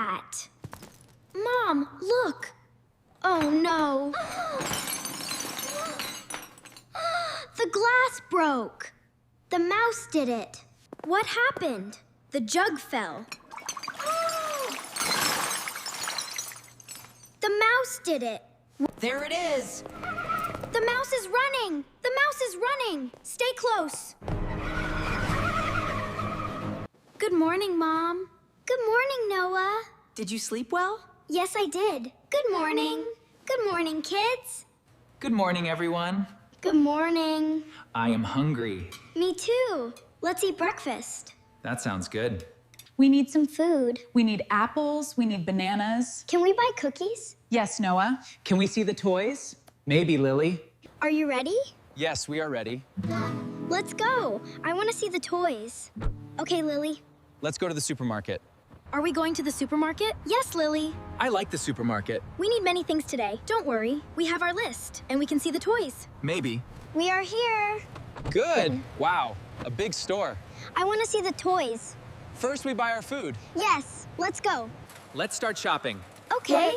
that? Mom, look. Oh, no. The glass broke. The mouse did it. What happened? The jug fell. The mouse did it. There it is. The mouse is running. The mouse is running. Stay close. Good morning, Mom. Good morning, Noah. Did you sleep well? Yes, I did. Good morning. Good morning, kids. Good morning, everyone. Good morning. I am hungry. Me too. Let's eat breakfast. That sounds good. We need some Food. We need apples, we need bananas. Can we buy cookies? Yes, Noah? Can we see the toys? Maybe, Lily. Are you ready? Yes, we are ready. Let's go. I want to see the toys. Okay, Lily. Let's go to the supermarket. Are we going to the supermarket? Yes, Lily. I like the supermarket. We need many things today. Don't worry. We have our list, and we can see the toys. Maybe. We are here. Good. Wow, a big store. I want to see the toys. First, we buy our food. Yes, let's go. Let's start shopping. Okay.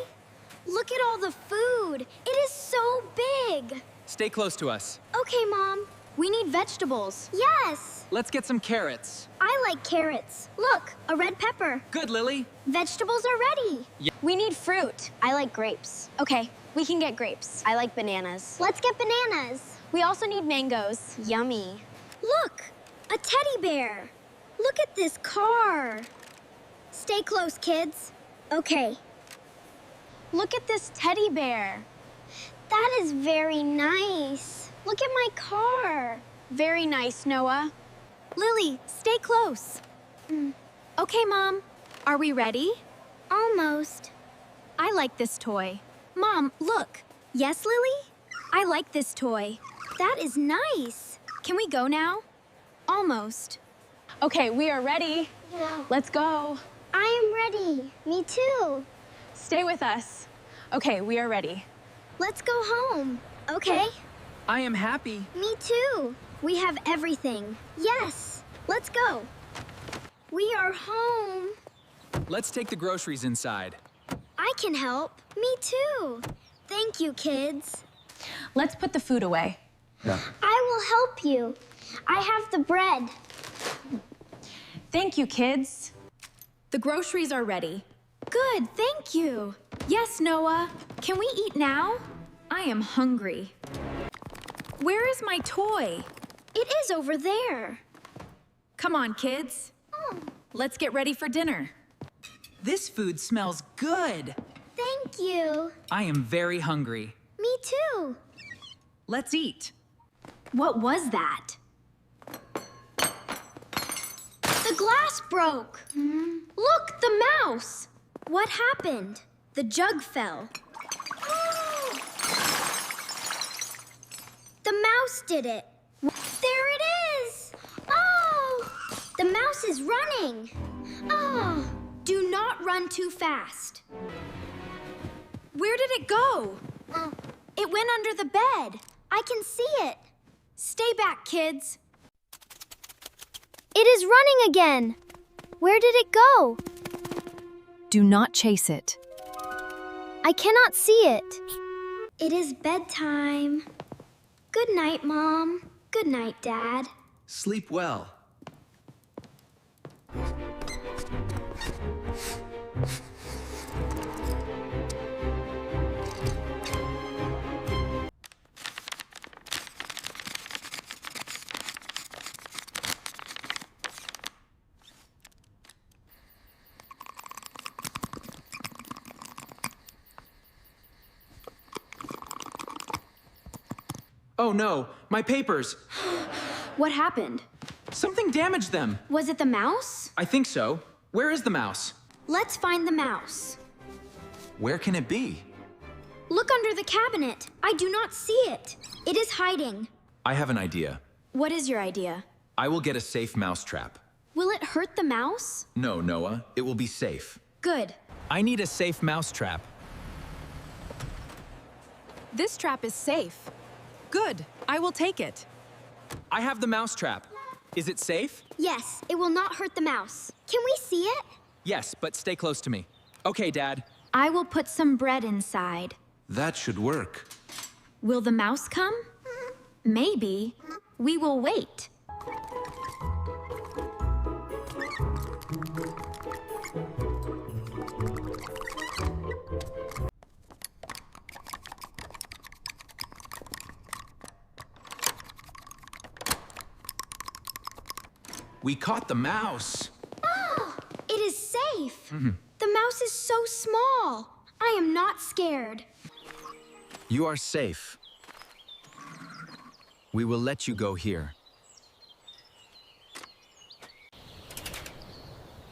Look at all the food. It is so big. Stay close to us. Okay, Mom. We need vegetables. Yes. Let's get some carrots. I like carrots. Look, a red pepper. Good, Lily. Vegetables are ready. We need fruit. I like grapes. Okay, we can get grapes. I like bananas. Let's get bananas. We also need mangoes. Yummy. Look, a teddy bear. Look at this car. Stay close, kids. Okay. Look at this teddy bear. That is very nice. Look at my car. Very nice, Noah. Lily, stay close. Okay, Mom. Are we ready? Almost. I like this toy. Mom, look. Yes, Lily? I like this toy. That is nice. Can we go now? Almost. Okay, we are ready. Let's go. I am ready. Me too. Stay with us. Okay, we are ready. Let's go home. Okay? I am happy. Me too. We have everything. Yes. Let's go. We are home. Let's take the groceries inside. I can help. Me too. Thank you, kids. Let's put the food away. I will help you. I have the bread. Thank you, kids. The groceries are ready. Good, thank you. Yes, Noah. Can we eat now? I am hungry. Where is my toy? It is over there. Come on, kids. Let's get ready for dinner. This food smells good. Thank you. I am very hungry. Me too. Let's eat. What was that? The glass broke. Look, the mouse. What happened? The jug fell. The mouse did it. There it is. Oh, the mouse is running. Oh, do not run too fast. Where did it go? It went under the bed. I can see it. Stay back, kids. It is running again. Where did it go? Do not chase it. I cannot see it. It is bedtime. Good night, Mom. Good night, Dad. Sleep well. Oh no, my papers. What happened? Something damaged them. Was it the mouse? I think so. Where is the mouse? Let's find the mouse. Where can it be? Look under the cabinet. I do not see it. It is hiding. I have an idea. What is your idea? I will get a safe mousetrap. Will it hurt the mouse? No, Noah, it will be safe. Good. I need a safe mousetrap. This trap is safe. Good. I will take it. I have the mousetrap. Is it safe? Yes, it will not hurt the mouse. Can we see it? Yes, but stay close to me. Okay, Dad. I will put some bread inside. That should work. Will the mouse come? Maybe. We will wait. We caught the mouse. It is safe. The mouse is so small. I am not scared. You are safe. We will let you go here.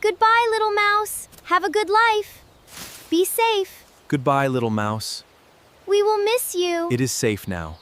Goodbye, little mouse. Have a good life. Be safe. Goodbye, little mouse. We will miss you. It is safe now.